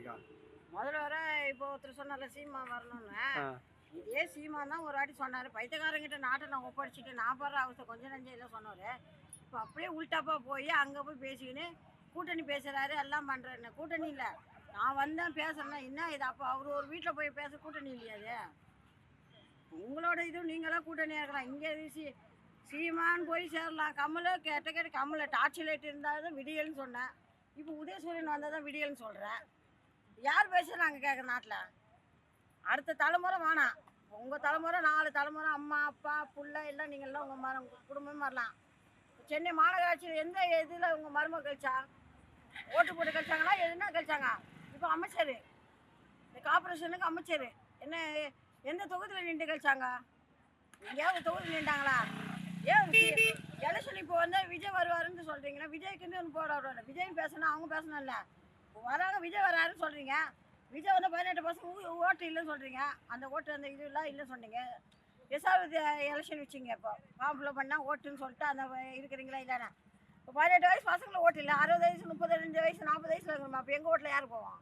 இருக்கா? முதல்ல வர இப்போ ஒருத்தர் சொன்னார்ல சீமா வரணும்னு, இதே சீமா தான் ஒரு வாட்டி சொன்னார். பைத்தியக்காரங்கிட்ட நாட்டை நான் ஒப்படைச்சிட்டு நான் படுற அவஸ்தை கொஞ்சம் நஞ்சம் இல்லை சொன்னார். இப்போ அப்படியே உள்டாப்பா போய் அங்கே போய் பேசிக்கின்னு கூட்டணி பேசுகிறாரு, எல்லாம் பண்ணுறாரு. கூட்டணி இல்லை, நான் வந்தேன் பேசுகிறேன்னா என்ன இது? அப்போ அவர் ஒரு வீட்டில் போய் பேச கூட்டணி இல்லையா? அது உங்களோட இதுவும் நீங்களாம் கூட்டணியாக இருக்கலாம். இங்கே சீமான்னு போய் சேரலாம். கமலை கேட்ட கமலை டார்ச் லைட் இருந்தால் தான் விடியல்னு சொன்னேன். இப்போ உதயசூரியன் வந்தால் தான் விடியல்னு சொல்கிறேன். யார் பேசுகிறாங்க கேட்குற நாட்டில்? அடுத்த தலைமுறை வேணாம். உங்கள் தலைமுறை 4 தலைமுறை அம்மா அப்பா புள்ள எல்லாம் நீங்கள்லாம் உங்கள் குடும்பமே வரலாம். சென்னை மாநகராட்சியில் எந்த இதில் உங்கள் மருமக கழிச்சா? ஓட்டு போட்டு கழிச்சாங்களா? எதுனா கழிச்சாங்க? இப்போ அமைச்சர், இந்த கார்பரேஷனுக்கு அமைச்சர் என்ன எந்த தொகுதியில் நின்று கழிச்சாங்க? எங்கேயாவது தொகுதி நின்றாங்களா? ஏன் எலெக்ஷன் இப்போ வந்து விஜய் வருவாருன்னு சொல்கிறீங்களா? விஜய்க்குன்னு ஒன்று போட விடல. விஜய் பேசணும், அவங்க பேசணும்ல. வராங்க விஜய் வராருன்னு சொல்கிறீங்க. விஜய் வந்து 18% ஓட்டு இல்லைன்னு சொல்கிறீங்க. அந்த ஓட்டு அந்த இதெல்லாம் இல்லைன்னு சொன்னீங்க. ரிசர்வ் எலெக்ஷன் வச்சிங்க. இப்போ ஃபார்ம் ஃபில்அப் பண்ணால் ஓட்டுன்னு சொல்லிட்டு அந்த இருக்கிறீங்களா இல்லைண்ணா? இப்போ 18 வயசு பசங்களை ஓட்டு இல்லை. 60 வயசு 32 வயசு 40 வயசில் இருக்கணுமா? அப்போ எங்கள் ஓட்டில் யார் போவோம்?